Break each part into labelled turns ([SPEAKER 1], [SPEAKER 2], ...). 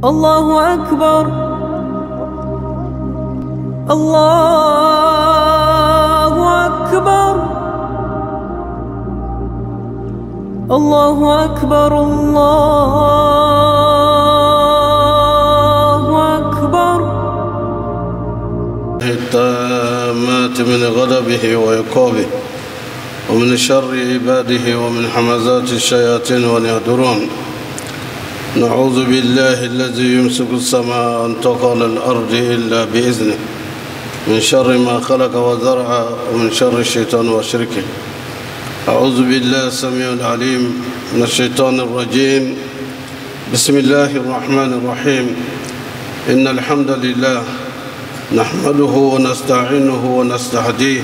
[SPEAKER 1] الله أكبر الله أكبر الله أكبر الله أكبر.
[SPEAKER 2] التامات من غضبه وعقابه ومن شر عباده ومن حمزات الشياطين وأن يحضرون. نعوذ بالله الذي يمسك السماء أن تقع على الأرض إلا بإذنه من شر ما خلق وزرع ومن شر الشيطان وشركه. أعوذ بالله السميع العليم من الشيطان الرجيم. بسم الله الرحمن الرحيم. إن الحمد لله نحمده ونستعينه ونستهديه.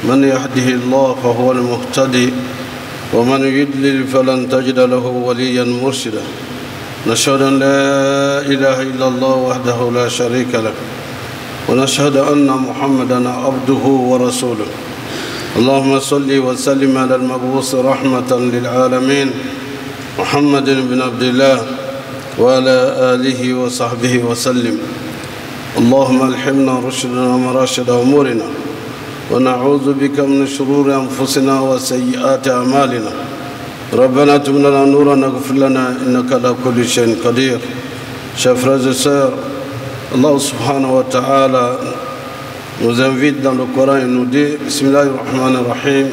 [SPEAKER 2] من يهده الله فهو المهتدي ومن يضلل فلن تجد له وليا مرشدا. نشهد أن لا إله إلا الله وحده لا شريك له ونشهد أن محمدا عبده ورسوله. اللهم صل وسلم على المبعوث رحمة للعالمين محمد بن عبد الله وعلى آله وصحبه وسلم. اللهم ألهمنا رشدنا ومراشد أمورنا ونعوذ بك من شرور أنفسنا وسيئات أعمالنا. ربنا اتم لنا نورنا اغفر لنا إنك على كل شيء قدير. Chers frères et sœurs, Allah subhanahu wa ta'ala nous invite dans le Coran et nous dit Bismillahir Rahmanir Rahim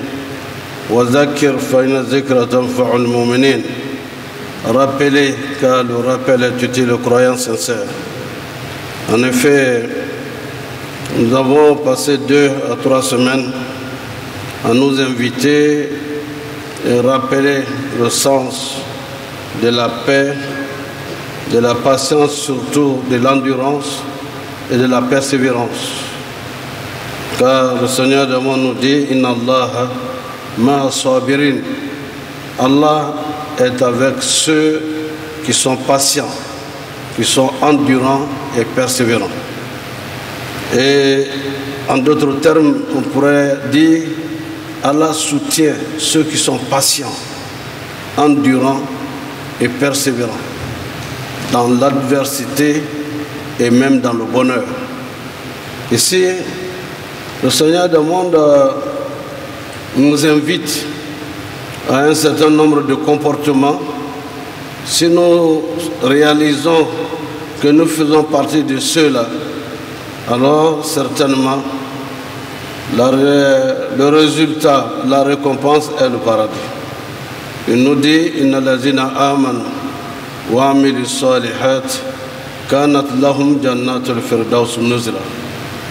[SPEAKER 2] wa zakir fa inna zikra tanfa'ul mu'minin. Rappelez, car le rappel est utile aux croyants sincères. En effet, nous avons passé 2 à 3 semaines à nous inviter et rappeler le sens de la paix, de la patience, surtout de l'endurance et de la persévérance. Car le Seigneur de moi nous dit Inna Allah ma'a sabirin. Allah est avec ceux qui sont patients, qui sont endurants et persévérants. Et en d'autres termes, on pourrait dire Allah soutient ceux qui sont patients, endurants et persévérants dans l'adversité et même dans le bonheur. Ici, le Seigneur du monde nous invite à un certain nombre de comportements. Si nous réalisons que nous faisons partie de ceux-là, alors certainement le résultat, la récompense est le paradis. Il nous dit Inna lazina amanu wa amilu salihat kanat lahum jannatul firdaus nuzula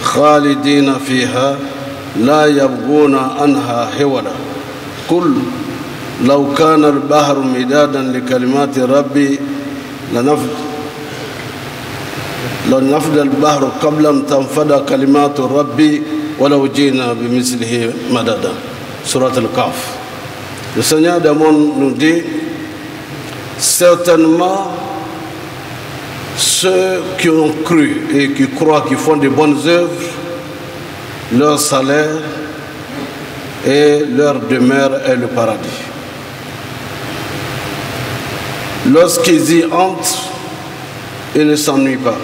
[SPEAKER 2] khalidina fiha la yabghuna anha hiwala qul law kana al-bahru midadan li kalimati rabbi لنفد البحر قبل أن تنفد كلمات ربي ولو جئنا بمثله مددا. Surat Al-Kahf. Le Seigneur du monde nous dit certainement ceux qui ont cru et qui croient, qui font de bonnes œuvres, leur salaire et leur demeure est le paradis. Lorsqu'ils y entrent, ils ne s'ennuient pas.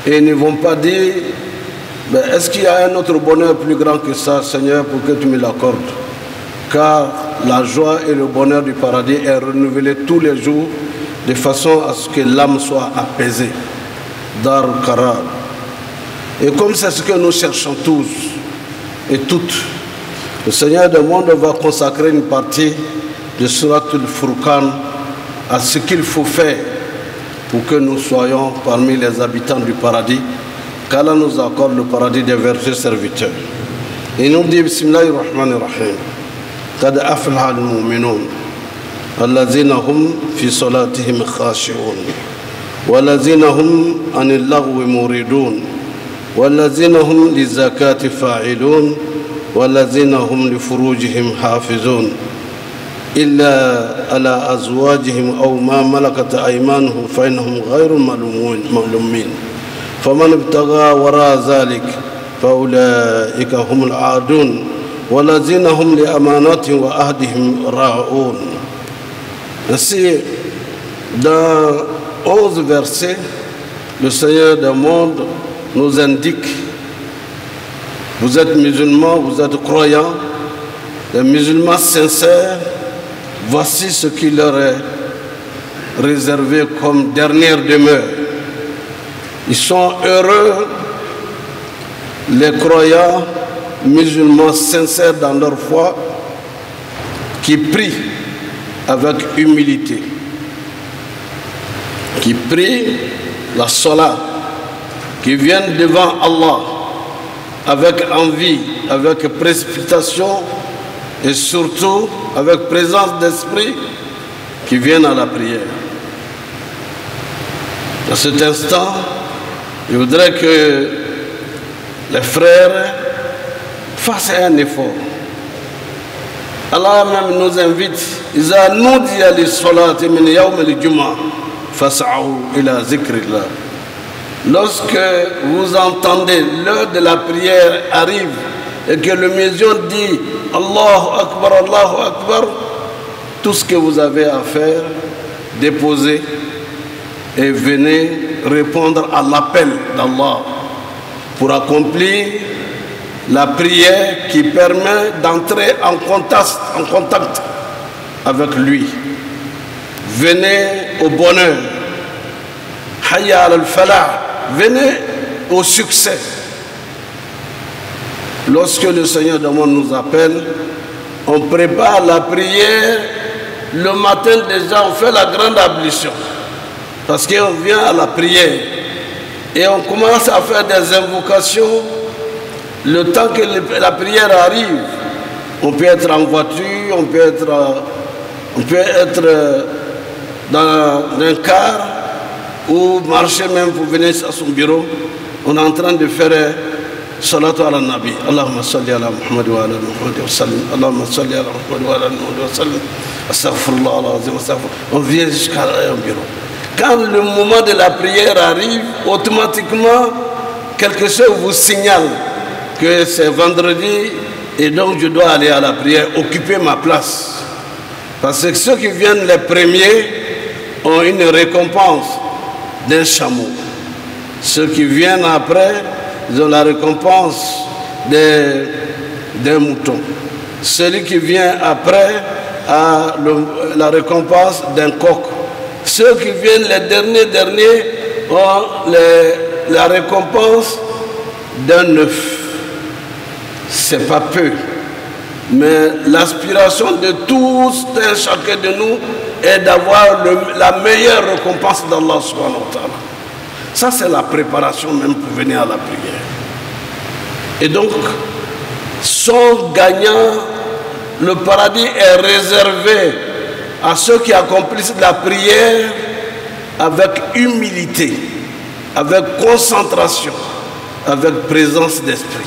[SPEAKER 2] Et ils ne vont pas dire est-ce qu'il y a un autre bonheur plus grand que ça, Seigneur, pour que tu me l'accordes? Car la joie et le bonheur du paradis est renouvelé tous les jours de façon à ce que l'âme soit apaisée. Dar Karar. Et comme c'est ce que nous cherchons tous et toutes, le Seigneur du monde va consacrer une partie de Surat Al-Furqan à ce qu'il faut faire pour que nous soyons parmi les habitants du paradis, qu'Allah nous accorde le paradis des vertus serviteurs. Il nous dit Bismillahir Rahmanir Rahim. Qad aflaha al-mu'minun allazina hum fi salatihim khashi'un wallazina hum 'anil laghwi muridun wallazina hum lizakati fa'ilun wallazina hum li furujihim hafizun إلا على أزواجهم أو ما ملكت أيمانهم فإنهم غير ملومين فمن ابتغى وراء ذلك فأولئك هم العادون والذين هم لأماناتهم وعهدهم راعون. Ainsi, dans 11 versets, le Seigneur des mondes nous indique: vous êtes musulmans, vous êtes croyants, les musulmans sincères, voici ce qui leur est réservé comme dernière demeure. Ils sont heureux, les croyants musulmans sincères dans leur foi, qui prient avec humilité, qui prient la salat, qui viennent devant Allah avec envie, avec précipitation et surtout avec présence d'esprit, qui viennent à la prière. À cet instant, je voudrais que les frères fassent un effort. Allah même nous invite: Iza nudiya lis-salati min yawm al-jumu'ah fas'au ila zikrillah. Lorsque vous entendez l'heure de la prière arrive et que le muezzin dit Allahu Akbar, tout ce que vous avez à faire, déposez et venez répondre à l'appel d'Allah pour accomplir la prière qui permet d'entrer en contact avec lui. Venez au bonheur. Hayya al-falah. Venez au succès. Lorsque le Seigneur de monde nous appelle, on prépare la prière. Le matin déjà, on fait la grande ablution. Parce qu'on vient à la prière. Et on commence à faire des invocations. Le temps que la prière arrive, on peut être en voiture, on peut être dans un car, ou marcher même pour venir à son bureau. On est en train de faire salatu ala nabi. Allahumma salli ala Muhammad wa ala Muhammad wa sallim. Allahumma salli ala Muhammad wa ala Muhammad wa sallim. Astaghfirullah al-azim, astaghfirullah. On vient jusqu'à un bureau. Quand le moment de la prière arrive, automatiquement, quelque chose vous signale que c'est vendredi et donc je dois aller à la prière, occuper ma place. Parce que ceux qui viennent les premiers ont une récompense d'un chameau. Ceux qui viennent après, ils ont la récompense d'un mouton. Celui qui vient après a la récompense d'un coq. Ceux qui viennent les derniers ont la récompense d'un œuf. C'est pas peu, mais l'aspiration de tous et chacun de nous est d'avoir la meilleure récompense d'Allah subhanahu wa ta'ala. Ça, c'est la préparation même pour venir à la prière. Et donc, sont gagnants, le paradis est réservé à ceux qui accomplissent la prière avec humilité, avec concentration, avec présence d'esprit.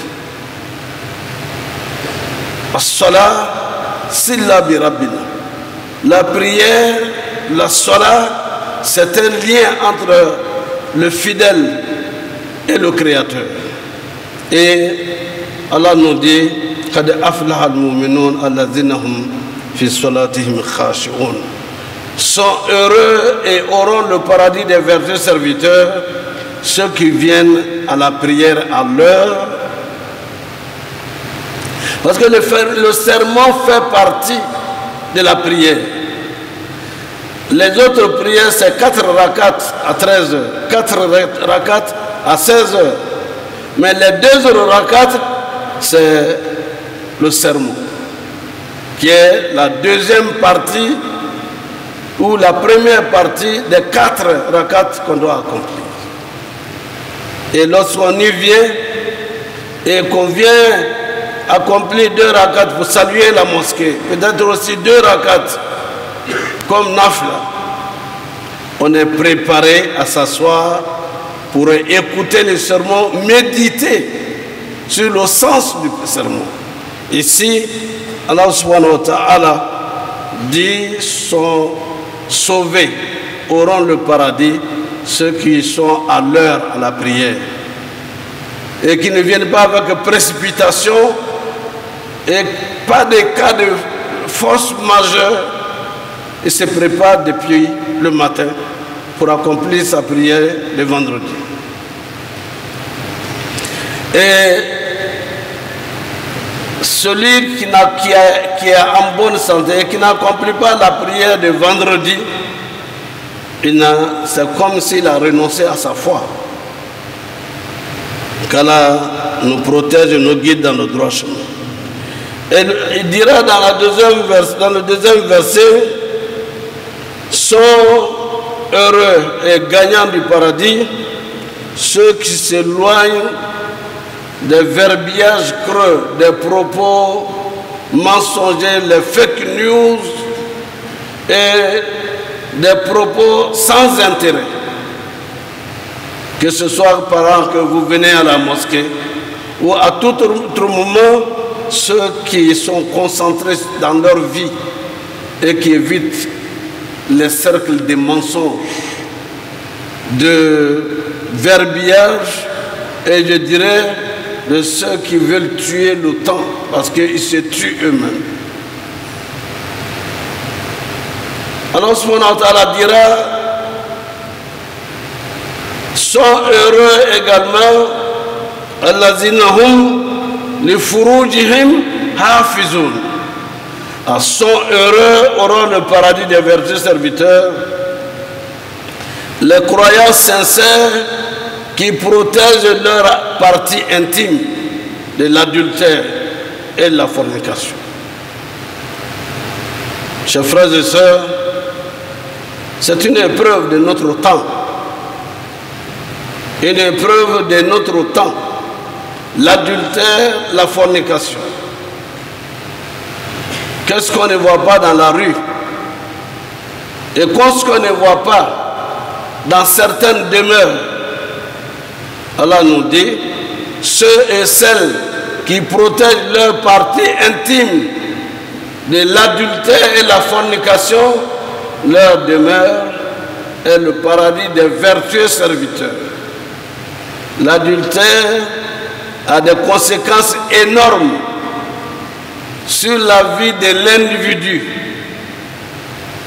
[SPEAKER 2] As-salat silla bi rabbina. La prière, la salat, c'est un lien entre le fidèle et le Créateur. Et Allah nous dit qad aflaha al-mu'minun alladhina hum fi salatihim khashi'un. Sont heureux et auront le paradis des vertus serviteurs ceux qui viennent à la prière à l'heure. Parce que le serment fait partie de la prière. Les autres prières, c'est 4 rakats à 13 heures, 4 rakats à 16 heures. Mais les 2 autres rakats, c'est le serment, qui est la deuxième partie ou la première partie des 4 rakats qu'on doit accomplir. Et lorsqu'on y vient et qu'on vient accomplir 2 rakats pour saluer la mosquée, peut-être aussi 2 rakats comme nafla, on est préparé à s'asseoir pour écouter le sermon, méditer sur le sens du sermon. Ici, Allah subhanahu wa ta'ala dit sont sauvés, auront le paradis ceux qui sont à l'heure à la prière et qui ne viennent pas avec précipitation et pas de cas de force majeure. Ils se préparent depuis le matin pour accomplir sa prière le vendredi. Et celui qui est en bonne santé, qui n'accomplit pas la prière de vendredi, c'est comme s'il a renoncé à sa foi. Qu'Allah nous protège et nous guide dans le droit chemin. Et il dira dans le deuxième verset, sont heureux et gagnants du paradis ceux qui s'éloignent des verbiages creux, des propos mensongers, les fake news et des propos sans intérêt. Que ce soit pendant que vous venez à la mosquée ou à tout autre moment, ceux qui sont concentrés dans leur vie et qui évitent les cercles des mensonges, de verbiage et je dirais de ceux qui veulent tuer le temps parce qu'ils se tuent eux-mêmes. Allah subhanahu wa ta'ala dira, sont heureux également allazina hum li furujihim hafizun. Sont heureux, auront le paradis des vertus serviteurs, les croyants sincères qui protègent leur partie intime de l'adultère et de la fornication. Chers frères et sœurs, c'est une épreuve de notre temps. Une épreuve de notre temps. L'adultère, la fornication. Qu'est-ce qu'on ne voit pas dans la rue? Et qu'est-ce qu'on ne voit pas dans certaines demeures? Allah nous dit, ceux et celles qui protègent leur partie intime de l'adultère et la fornication, leur demeure est le paradis des vertueux serviteurs. L'adultère a des conséquences énormes sur la vie de l'individu,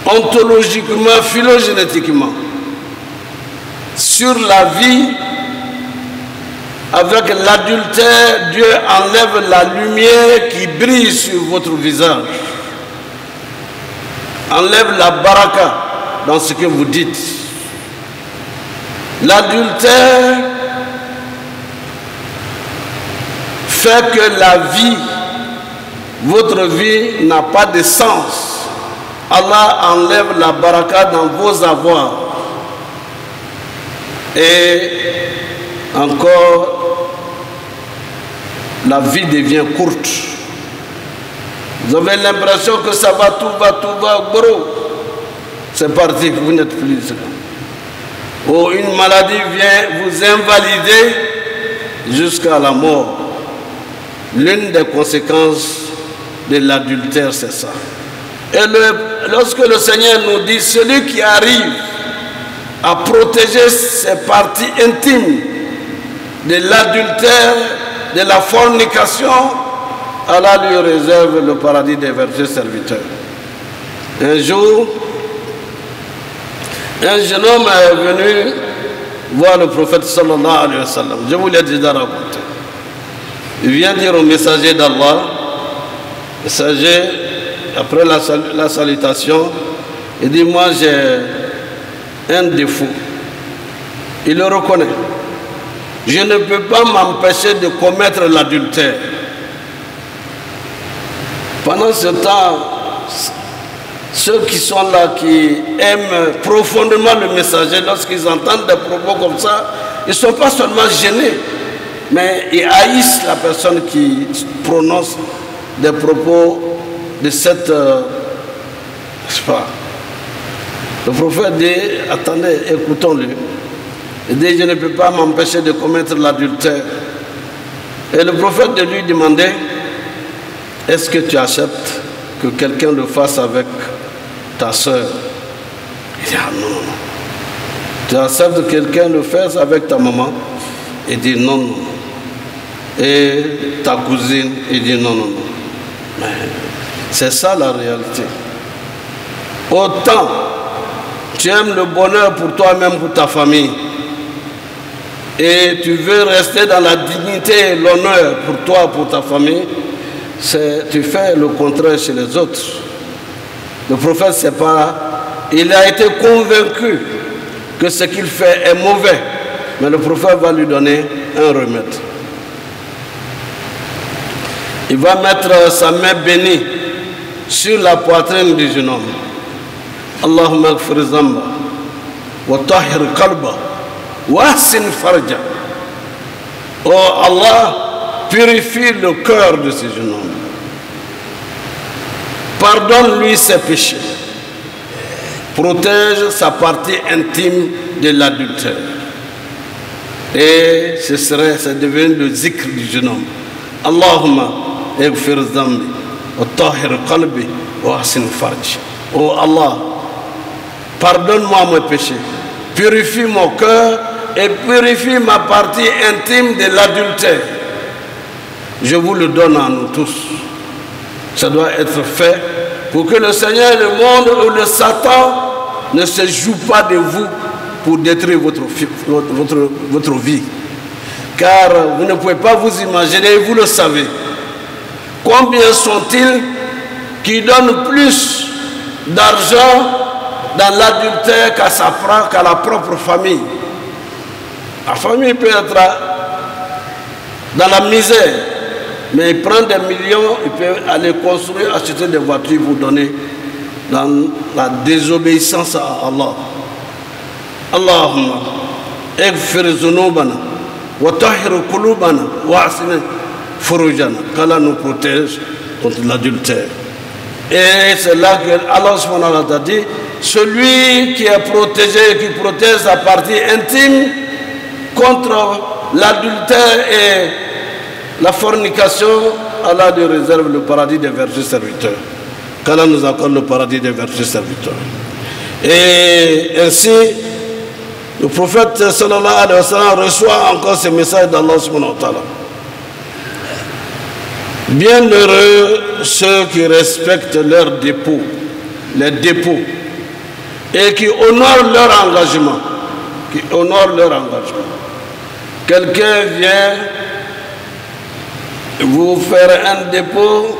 [SPEAKER 2] ontologiquement, phylogénétiquement, sur la vie. Avec l'adultère, Dieu enlève la lumière qui brille sur votre visage, enlève la baraka dans ce que vous dites. L'adultère fait que la vie, votre vie n'a pas de sens. Allah enlève la baraka dans vos avoirs. Et encore, la vie devient courte. Vous avez l'impression que ça va, tout va, gros. C'est parti, vous n'êtes plus là. Ou une maladie vient vous invalider jusqu'à la mort. L'une des conséquences de l'adultère, c'est ça. Et lorsque le Seigneur nous dit, celui qui arrive à protéger ses parties intimes de l'adultère, de la fornication, Allah lui réserve le paradis des vertueux serviteurs. Un jour, un jeune homme est venu voir le prophète sallallahu alayhi wa sallam. Je vous l'ai déjà raconté. Il vient dire au messager d'Allah, messager, après la salutation, il dit, moi j'ai un défaut. Il le reconnaît. Je ne peux pas m'empêcher de commettre l'adultère. Pendant ce temps, ceux qui sont là, qui aiment profondément le messager, lorsqu'ils entendent des propos comme ça, ils ne sont pas seulement gênés, mais ils haïssent la personne qui prononce des propos de cette... je sais pas. Le prophète dit, attendez, écoutons-le. Il dit, je ne peux pas m'empêcher de commettre l'adultère. Et le prophète de lui demandait, est-ce que tu acceptes que quelqu'un le fasse avec ta soeur? Il dit, ah non, non. Tu acceptes que quelqu'un le fasse avec ta maman? Il dit, non, non. Et ta cousine? Il dit, non, non, non. Mais c'est ça la réalité. Autant tu aimes le bonheur pour toi-même, pour ta famille, et tu veux rester dans la dignité et l'honneur pour toi, pour ta famille, tu fais le contraire chez les autres. Le prophète, c'est pas... Il a été convaincu que ce qu'il fait est mauvais, mais le prophète va lui donner un remède. Il va mettre sa main bénie sur la poitrine du jeune homme. Allahumma ighfir zamba wa tahhir qalba wa ahsin farja. Oh Allah, purifie le cœur de ce jeune homme. Pardonne-lui ses péchés. Protège sa partie intime de l'adultère. Et c'est devenu le zikr du jeune homme. Allahumma ighfir zambi wa tahhir qalbi wa ahsin farj. Oh Allah, pardonne-moi mes péchés, purifie mon cœur et purifie ma partie intime de l'adultère. Je vous le donne à nous tous. Ça doit être fait pour que le Seigneur, le monde ou le Satan ne se joue pas de vous pour détruire votre vie. Car vous ne pouvez pas vous imaginer, vous le savez, combien sont-ils qui donnent plus d'argent dans l'adultère qu'à la propre famille. La famille peut être dans la misère, mais il prend des millions, il peut aller construire, acheter des voitures, vous donner dans la désobéissance à Allah. Allahumma ighfir zunubana wa tahhir qulubana wa ahsin furujana. Qu'Allah nous protège contre l'adultère. Et c'est là que Allah subhanahu wa ta'ala dit, celui qui est protégé, qui protège sa partie intime contre l'adultère et la fornication, Allah lui réserve le paradis des vertus serviteurs. Qu'Allah nous accorde le paradis des vertus serviteurs. Et ainsi, le prophète sallallahu alayhi wa sallam reçoit encore ce message d'Allah subhanahu wa ta'ala. Bienheureux ceux qui respectent leurs dépôts, les dépôts, et qui honorent leur engagement. Qui honorent leur engagement. Quelqu'un vient vous faire un dépôt,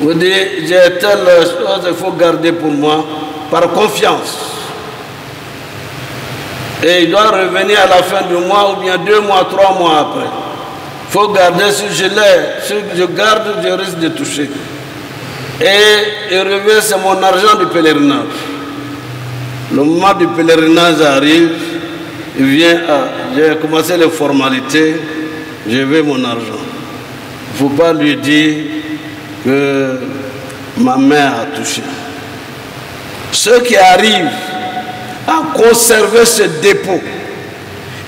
[SPEAKER 2] vous dites j'ai telle chose, il faut garder pour moi, par confiance. Et il doit revenir à la fin du mois, ou bien 2 mois, 3 mois après. Il faut garder ce gilet, ce que je garde, je risque de toucher. Et il revient, c'est mon argent du pèlerinage. Le moment du pèlerinage arrive, il vient j'ai commencé les formalités, je veux mon argent. Il ne faut pas lui dire que ma main a touché. Ceux qui arrivent à conserver ce dépôt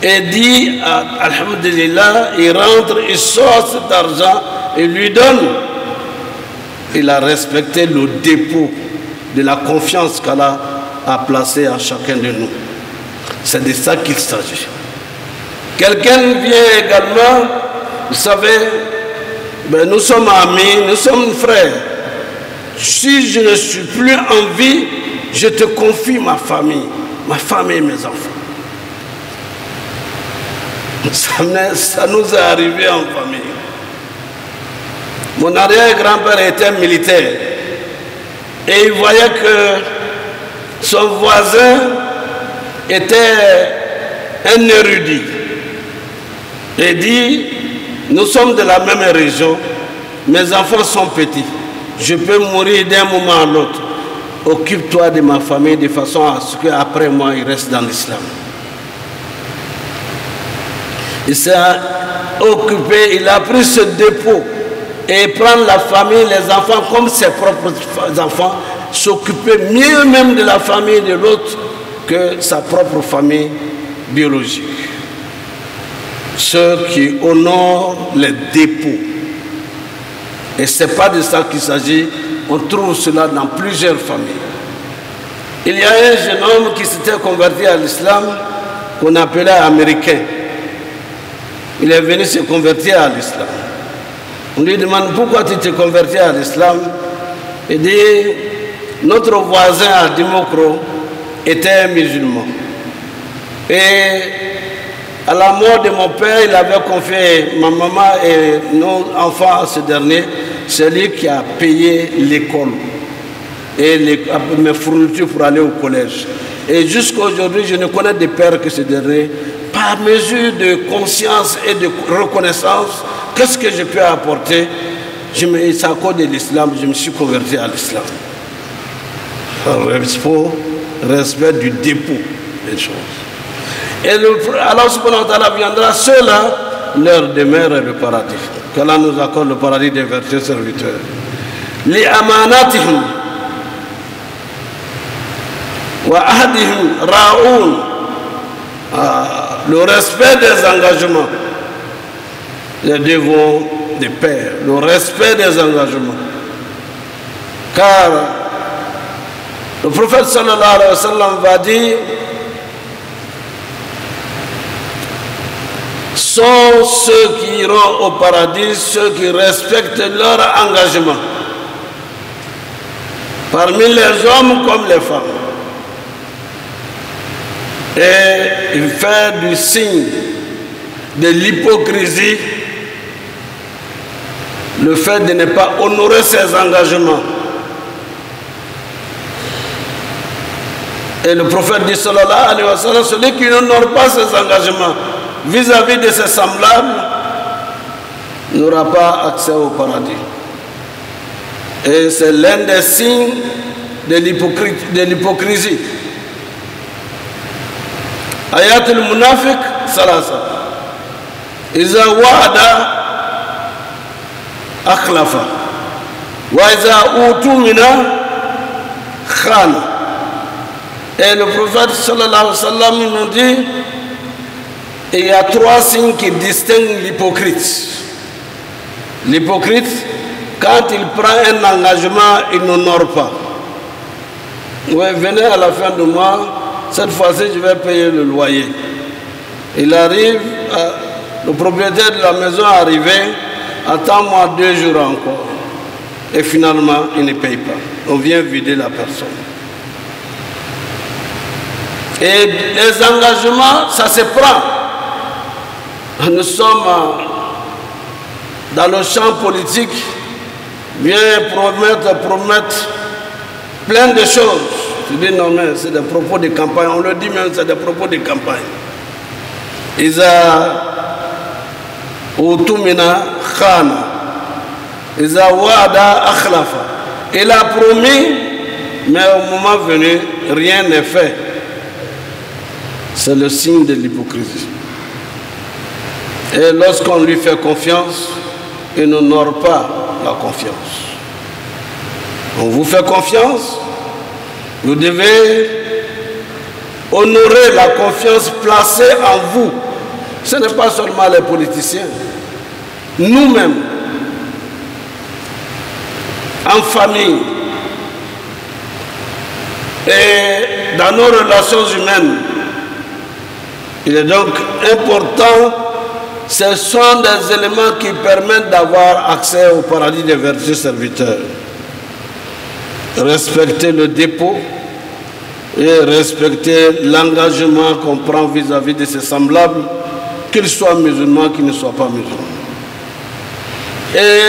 [SPEAKER 2] et dit alhamdulillah, il rentre, il sort cet argent et lui donne. Il a respecté le dépôt de la confiance qu'Allah a placé à chacun de nous. C'est de ça qu'il s'agit. Quelqu'un vient également, vous savez, ben nous sommes amis, nous sommes frères. Si je ne suis plus en vie, je te confie ma famille et mes enfants. Ça nous est arrivé en famille. Mon arrière-grand-père était militaire et il voyait que son voisin était un érudit. Il dit, nous sommes de la même région, mes enfants sont petits, je peux mourir d'un moment à l'autre. Occupe-toi de ma famille de façon à ce qu'après moi, ils restent dans l'islam. Il s'est occupé, il a pris ce dépôt et prendre la famille, les enfants comme ses propres enfants, s'occuper mieux même de la famille de l'autre que sa propre famille biologique. Ceux qui honorent les dépôts. Et ce n'est pas de ça qu'il s'agit, on trouve cela dans plusieurs familles. Il y a un jeune homme qui s'était converti à l'islam, qu'on appelait américain. Il est venu se convertir à l'islam. On lui demande pourquoi tu t'es converti à l'islam. Il dit, notre voisin à Dimokro était musulman. Et à la mort de mon père, il avait confié ma maman et nos enfants à ce dernier. C'est lui qui a payé l'école et mes fournitures pour aller au collège. Et jusqu'à aujourd'hui, je ne connais de père que ce dernier. Par mesure de conscience et de reconnaissance, qu'est-ce que je peux apporter? C'est à cause de l'islam, je me suis converti à l'islam. Respect du dépôt des choses. Et Allah subhanahu wa ta'ala viendra, ceux-là, leur demeure est le paradis. Qu'Allah nous accorde le paradis des vertueux serviteurs. Li amanatihim wa ahdihim ra'oun. Le respect des engagements. Les devoirs des pères. Le respect des engagements. Car le prophète sallallahu alayhi wa sallam va dire: sont ceux qui iront au paradis, ceux qui respectent leur engagement, parmi les hommes comme les femmes. Et il fait du signe de l'hypocrisie le fait de ne pas honorer ses engagements. Et le prophète dit sallallahu alayhi wa sallam, celui qui n'honore pas ses engagements vis-à-vis de ses semblables n'aura pas accès au paradis. Et c'est l'un des signes de l'hypocrisie. Ayatul munafiq salasa. Iza wa'ada akhlafa. Wa iza utumina khana. Et le prophète sallallahu alayhi wa sallam nous dit: il y a trois signes qui distinguent l'hypocrite. L'hypocrite, quand il prend un engagement, il n'honore pas. Oui, venez à la fin du mois, cette fois-ci je vais payer le loyer. Il arrive, le propriétaire de la maison est arrivé, attends-moi 2 jours encore. Et finalement, il ne paye pas. On vient vider la personne. Et les engagements, ça se prend. Nous sommes dans le champ politique, bien promettre plein de choses. Tu dis non, mais c'est des propos de campagne. On le dit même, c'est des propos de campagne. Iza utumina khana. Iza wa'ada akhlafa. Il a promis, mais au moment venu, rien n'est fait. C'est le signe de l'hypocrisie. Et lorsqu'on lui fait confiance, il n'honore pas la confiance. On vous fait confiance, vous devez honorer la confiance placée en vous. Ce n'est pas seulement les politiciens. Nous-mêmes, en famille et dans nos relations humaines, il est donc important. Ce sont des éléments qui permettent d'avoir accès au paradis des vertueux serviteurs. Respecter le dépôt et respecter l'engagement qu'on prend vis-à-vis de ses semblables, qu'ils soient musulmans, qu'ils ne soient pas musulmans. Et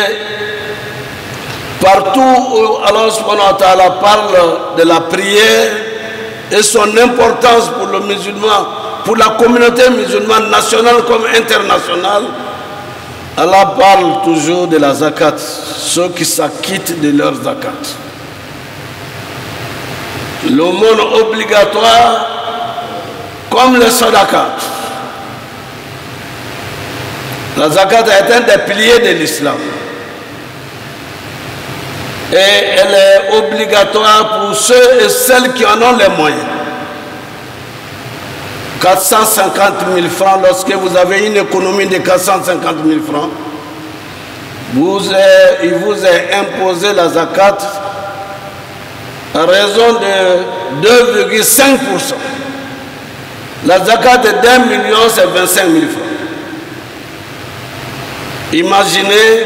[SPEAKER 2] partout où Allah subhanahu wa ta'ala parle de la prière et son importance pour le musulman, pour la communauté musulmane nationale comme internationale, Allah parle toujours de la zakat, ceux qui s'acquittent de leur zakat. L'aumône obligatoire comme le sadakat. La zakat est un des piliers de l'islam. Et elle est obligatoire pour ceux et celles qui en ont les moyens. 450 000 francs, lorsque vous avez une économie de 450 000 francs, il vous est imposé la zakat à raison de 2,5%. La zakat de 1 million, c'est 25 000 francs. Imaginez,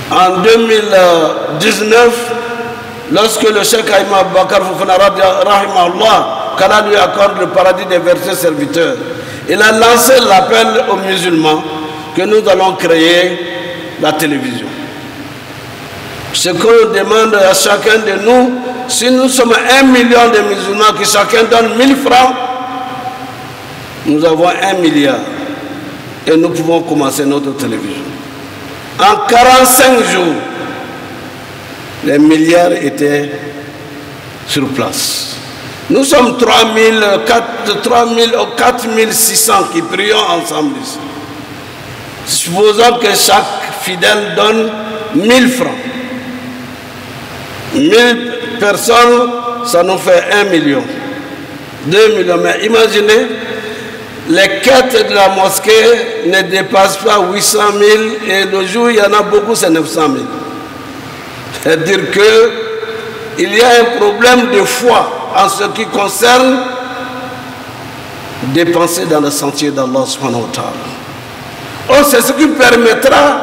[SPEAKER 2] en 2019, lorsque le Cheikh Haïm Abubakar Fofana rahimahullah, qu'Allah lui accorde le paradis des versets serviteurs, il a lancé l'appel aux musulmans que nous allons créer la télévision. Ce qu'on demande à chacun de nous, si nous sommes 1 million de musulmans, que chacun donne 1000 francs, nous avons 1 milliard et nous pouvons commencer notre télévision. En 45 jours, les milliards étaient sur place. Nous sommes 4600 qui prions ensemble ici. Supposons que chaque fidèle donne 1000 francs. 1000 personnes, ça nous fait 1 million. 2 millions. Mais imaginez, les quêtes de la mosquée ne dépassent pas 800 000 et le jour où il y en a beaucoup, c'est 900 000. C'est-à-dire qu'il y a un problème de foi en ce qui concerne dépenser dans le sentier d'Allah subhanahu wa ta'ala. Oh, c'est ce qui permettra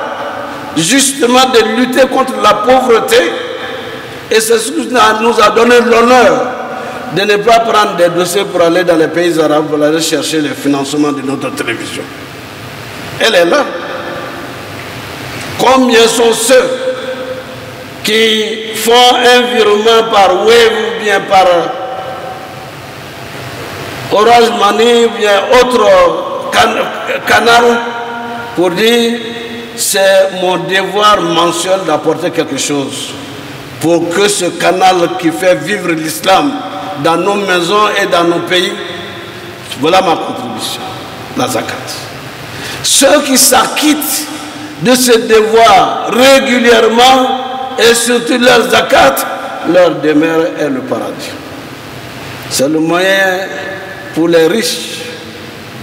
[SPEAKER 2] justement de lutter contre la pauvreté et c'est ce qui nous a donné l'honneur de ne pas prendre des dossiers pour aller dans les pays arabes pour aller chercher le financement de notre télévision. Elle est là. Combien sont ceux qui font un virement par Wave ou bien par Orange Money ou bien autre canal pour dire c'est mon devoir mensuel d'apporter quelque chose pour que ce canal qui fait vivre l'islam dans nos maisons et dans nos pays, voilà ma contribution, la zakat. Ceux qui s'acquittent de ce devoir régulièrement et surtout leur zakat, leur demeure est le paradis. C'est le moyen pour les riches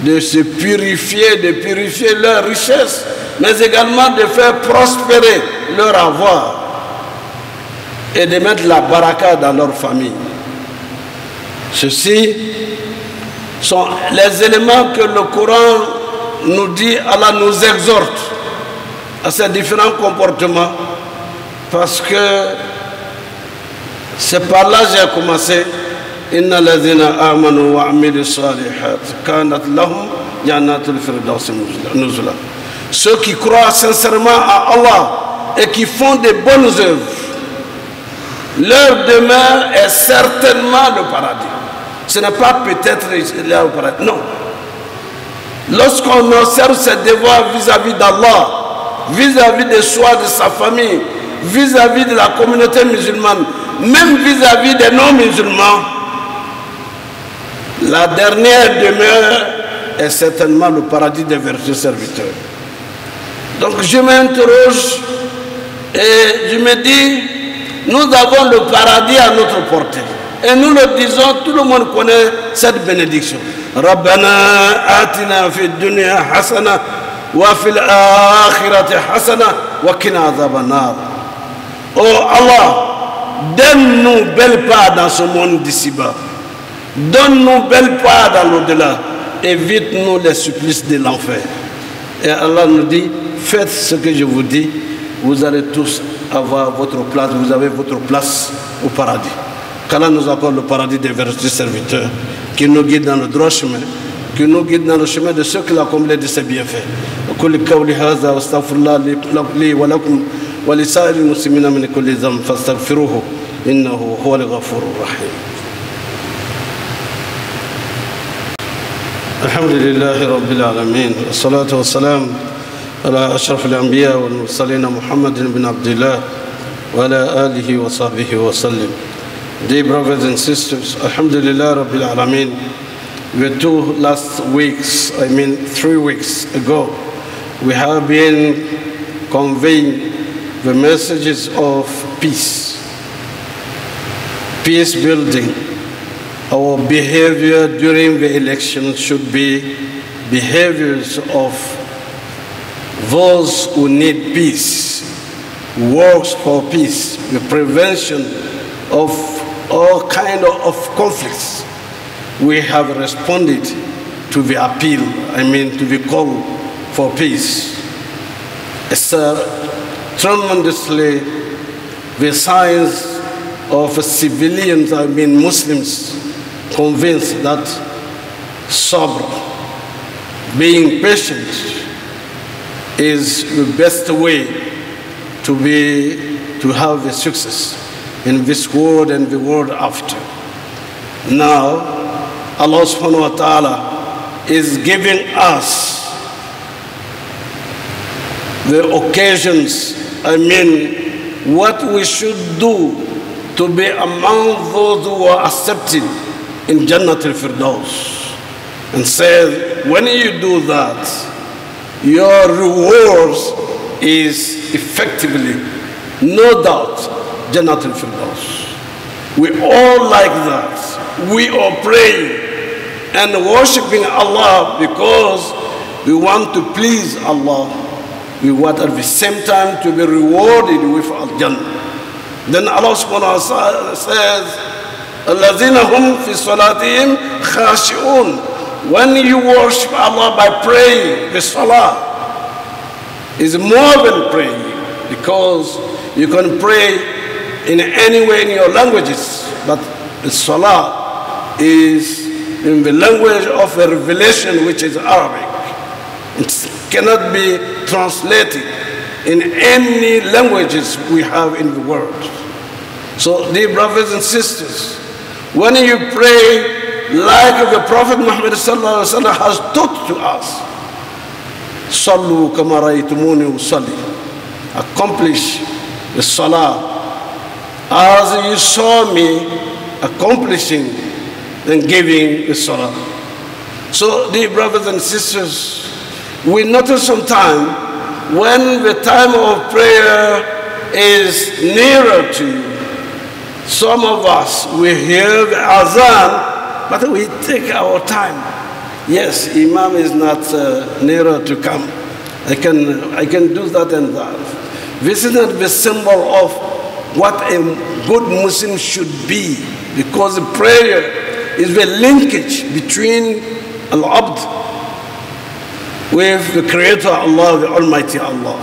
[SPEAKER 2] de se purifier, de purifier leur richesse, mais également de faire prospérer leur avoir et de mettre la baraka dans leur famille. Ceci sont les éléments que le Coran nous dit, Allah nous exhorte à ces différents comportements, parce que c'est par là que j'ai commencé. Inna lazina amanu wa amilu salihat kanat lahum jannatul firdaus nuzula. Ceux qui croient sincèrement à Allah et qui font de bonnes œuvres, leur demeure est certainement le paradis. Ce n'est pas peut-être là au paradis, non. Lorsqu'on observe ses devoirs vis-à-vis d'Allah, vis-à-vis de soi, de sa famille, vis-à-vis de la communauté musulmane, même vis-à-vis des non-musulmans, la dernière demeure est certainement le paradis des vertus serviteurs. Donc je m'interroge et je me dis, nous avons le paradis à notre portée. Et nous le disons, tout le monde connaît cette bénédiction. Rabbana atina fi dunya hasana wa fil akhirati hasana wa qina adhaban nar. Oh Allah, donne-nous belle part dans ce monde d'ici-bas. Donne-nous belle part dans l'au-delà. Évite-nous les supplices de l'enfer. Et Allah nous dit, faites ce que je vous dis, vous allez tous avoir votre place, vous avez votre place au paradis. Qu'Allah nous accorde le paradis des vertus serviteurs, qui nous guide dans le droit chemin, qui nous guide dans le chemin de ceux qui l'ont comblé de ses bienfaits. ولسائر المسلمين من كل ذنب فاستغفروه إنه هو الغفور الرحيم. الحمد لله رب العالمين والصلاة والسلام على أشرف الأنبياء والمرسلين محمد بن عبد الله وعلى آله وصحبه وسلم. Dear brothers and sisters, Alhamdulillah Rabbil Alameen, the 2 last weeks, 3 weeks ago, we have been conveying the messages of peace, peace building. Our behavior during the election should be behaviors of those who need peace, works for peace, the prevention of all kinds of conflicts. We have responded to the appeal, to the call for peace. It's tremendously the signs of civilians, Muslims, convinced that sabr, being patient, is the best way to have a success in this world and the world after. Now, Allah subhanahu wa ta'ala is giving us the occasions, what we should do to be among those who are accepted in Jannat al-Firdaus. And says, when you do that, your rewards is effectively, no doubt, Jannat al-Firdaus. We all like that. We are praying and worshiping Allah because we want to please Allah. We want at the same time to be rewarded with Al-Jannah. Then Allah subhanahu wa ta'ala says, الَّذِينَ هُمْ فِي صَلَاتِهِمْ خَاشِعُونَ. When you worship Allah by praying, the salah is more than praying, because you can pray in any way in your languages, but the salah is in the language of a revelation, which is Arabic. It cannot be translated in any languages we have in the world. So, dear brothers and sisters, when you pray like the Prophet Muhammad sallallahu alaihi wasallam has taught to us, Sallu kama ra'aytumuni usalli, accomplish the salah as you saw me accomplishing and giving the salah. So, dear brothers and sisters, we notice sometimes when the time of prayer is nearer to you, some of us, we hear the azan, but we take our time. Yes, Imam is not nearer to come. I can do that and that. This is not the symbol of what a good Muslim should be, because prayer is the linkage between Al-Abd with the Creator Allah, the Almighty Allah.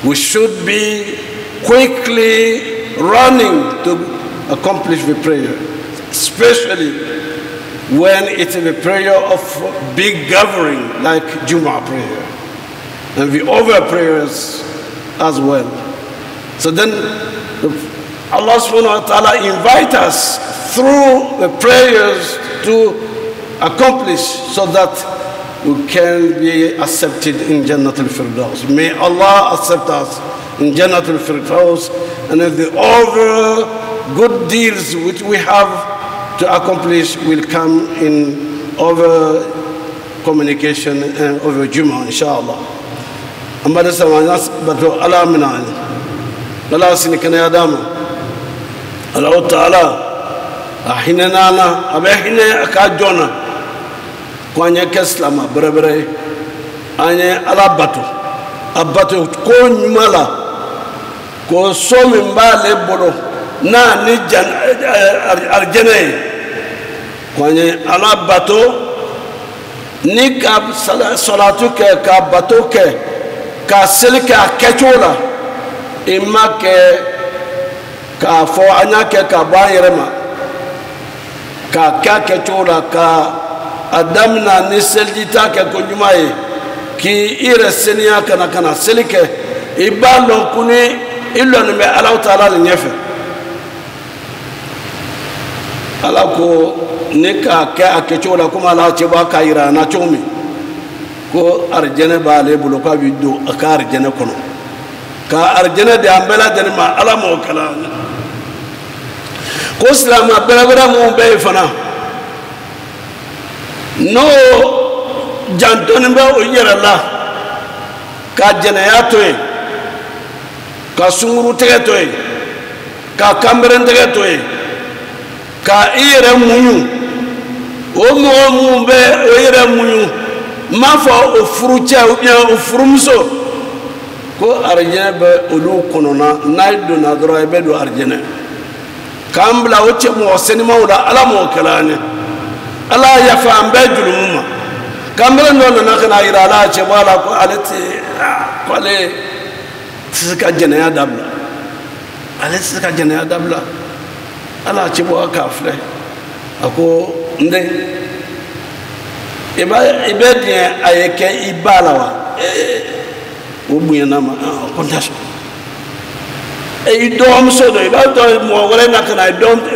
[SPEAKER 2] We should be quickly running to accomplish the prayer, especially when it is a prayer of big gathering like Jumu'ah prayer and the other prayers as well. So then Allah subhanahu wa ta'ala invites us through the prayers to accomplish so that we can be accepted in Jannat al-Firdaus. May Allah accept us in Jannat al-Firdaus, and if the other good deeds which we have to accomplish will come in over communication and over Jumu'ah, inshallah. Ambada samanas bato ala minani, ala sinikana yadama, ala ta'ala, ahinana, abahine akajona. Kwanye keslama berebere anye alabato abato ko nyumala ko somi mbale bolo na ni arjene kwanye alabato ni ka salatu ke ka bato ke ka selika kechola imma ke ka fo anya ke ka bayirema ka kechola ka adamna ni seldita ke konjumaye ki ire senia kana selike ibalo kuni ilo ni Allah Ta'ala ni nyefe alako nika ke akechola kuma la cheba kaira na chomi ko arjene bale bulo ka bido aka arjene kono ka arjene de ambela de ma ala mo kala ko salama bela mo be fana no jantoni be o yera la ka jenaya to e ka sunguru tege to e ka kamberen tege to e ka ire munyu o mo be o ire munyu ma fa o furucha o bien o furumso ko arjene be olu konona naido na dro be do arjene kambla o che mo senima wala ala mo kalane Allah ya fa ambe julumuma kamera no na kana ira la che wala ko alati ko ale tsika jene ya dabla ale tsika jene ya dabla ala ci bo ka fle ako nde ibe dia ayeke ibala wa obuye na ma kontas e dom so do iba to mo wala na kana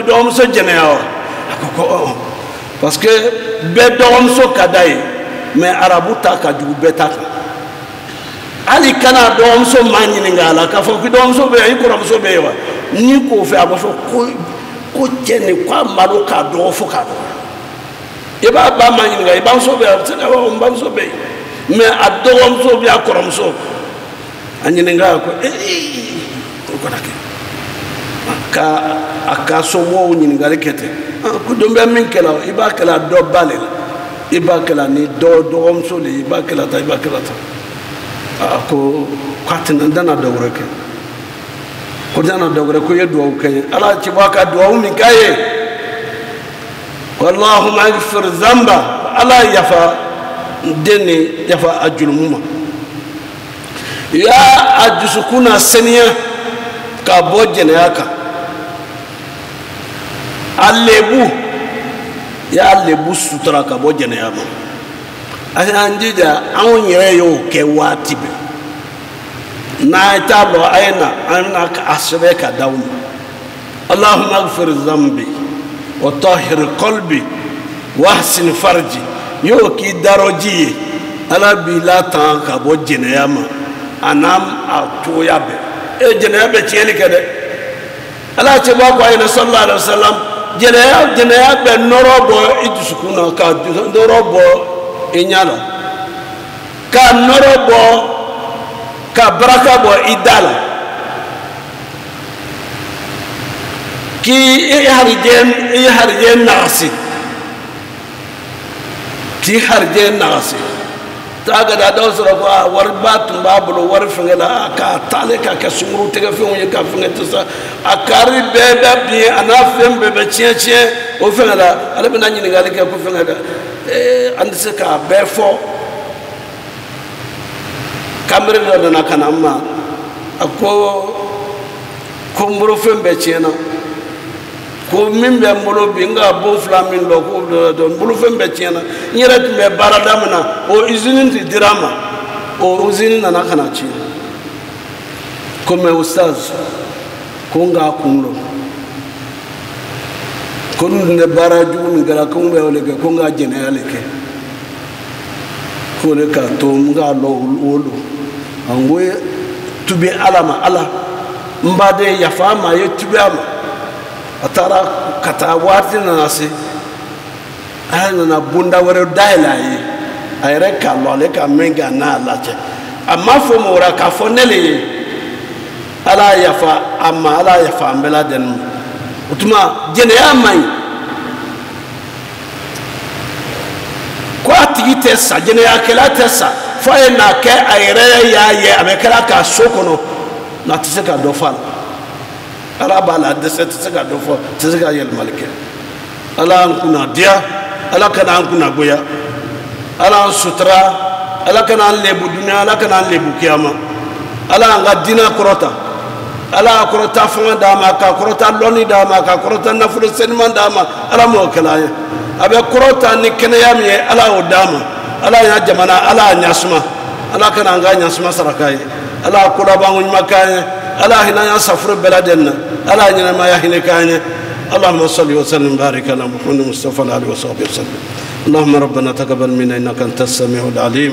[SPEAKER 2] dom so jene ya akoko parce que be dom so kadai mais arabu ta ka ju beta ali kana dom so manyini ngala ka fo ki dom so be yi ko so be wa ni ko fe abo so ko jene kwa malu ka do fo ka do e ba manyini ga e ba so be tena wa mba so be mais adom so be akorom so anyini nga ko ko dake aka so mo nyini ga rekete ko do be min kala e ba kala do balel e ba kala ni do so le e ba kala ta ko kwatina dana dogre ke ko dana dogre ko yedo ke ala ci baka do mi kaye wallahu maghfir zamba ala yafa deni yafa ajulumuma ya ajusukuna seniya ka bojene yaka alebu ya alebu sutra ka bojene yama anjija awon yere yo ke watibe na tabo aina ka asbe ka daum allahumma ighfir dhanbi wa tahhir qalbi wa ahsin farji yo ki daroji ala bila tan ka bo jeneyama anam atoyabe e jeneyabe tieli kede ala ce ba ko aina sallallahu alaihi wasallam jeneyabe norobo idusukuna ka norobo inyala ka norobo ka baraka bo idala ki harjen nasi ki harjen nasi taga da dawsra ko warbatun babulo war fengela ka tale ka sumuru tega fenye ka fengeta sa akari bebe bi ana fembe be chie o fengela ala bina nyini ngale ka ko fengela andise ka befo kamre do na kanamma ako mboro fembe chiena ko mimbe mbolo binga bo flamin lo ko do mbolo fembe chiena nyere tumbe baradamna o izinin dirama o uzinin na kana chi comme ustaz ko nga kunlo kon ne baraju mi gara ko mbe ole ko nga jene aleke ko le ka to nga lo wolo angwe tubi alama ala mbade ya fama ye tubi ama atara kata wati na nasi ana na bunda wore daila yi ayre ka lo le ka menga na lache amma fo mora ka fo nele ala ya fa amma ala ya fa mbela den utuma jene ya mai ko atigi tesa jene ya kala tesa fo na ke ayre ya ye abekala ka sokono na tiseka do fal ala bala de tiseka do fo tiseka yel malike ala kuna dia ala kana kuna goya ala sutra ala kana lebu dunya ala kana lebu kiyama ala ngadina korota ala korota fanga dama ka korota loni dama ka korota nafulu senman dama ala mo kala abe korota ni keneyami ala o dama ala ya jamana ala nyasma ala kana nga nyasma sarakai ala kula bangun makanya ala hina ya safru beladenna ala nyina ma ya hinekanya اللهم صل وسلم وبارك على محمد مصطفى عليه وصحبه وسلم اللهم ربنا تقبل منا انك انت السميع العليم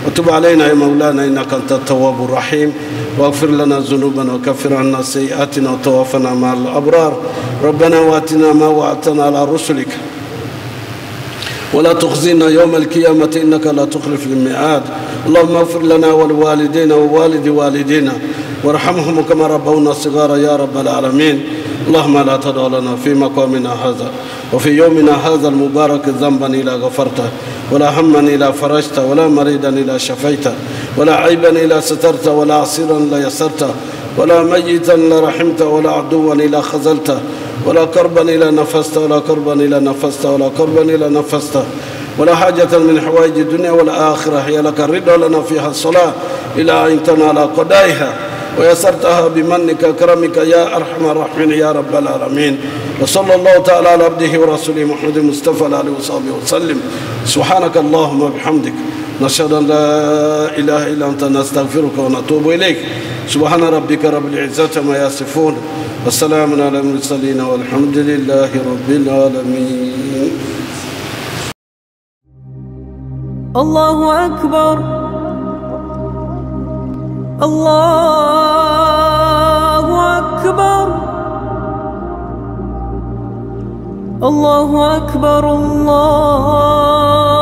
[SPEAKER 2] وتب علينا يا مولانا انك انت التواب الرحيم واغفر لنا ذنوبنا وكفر عنا سيئاتنا وتوفنا مع الابرار ربنا واتنا ما وعدتنا على رسلك ولا تخزنا يوم القيامة إنك لا تخلف الميعاد اللهم اغفر لنا ولوالدينا ووالد والدينا وارحمهم كما ربونا صغارا يا رب العالمين اللهم لا تدع لنا في مقامنا هذا وفي يومنا هذا المبارك ذنبا إلا غفرته ولا هما إلا فرجته ولا مريضا إلا شفيته ولا عيبا إلا سترته ولا عسيرا إلا يسرته ولا ميتا إلا رحمته ولا عدوا إلا خذلته ولا كربا إلا نفسته ولا كربا إلا نفسته ولا كربا إلا نفسته ولا حاجة من حوائج الدنيا والآخرة هي لك الرضا لنا فيها الصلاة إلى أن تنال قضائها ويسرتها بمنك كرمك يا أرحم الراحمين يا رب العالمين وصلى الله تعالى على عبده ورسوله محمد المصطفى عليه وصحبه وسلم. سبحانك اللهم وبحمدك نشهد أن لا إله إلا أنت نستغفرك ونتوب إليك. سبحان ربك رب العزة ما يصفون والسلام على المرسلين والحمد لله رب العالمين.
[SPEAKER 1] الله أكبر الله أكبر الله أكبر الله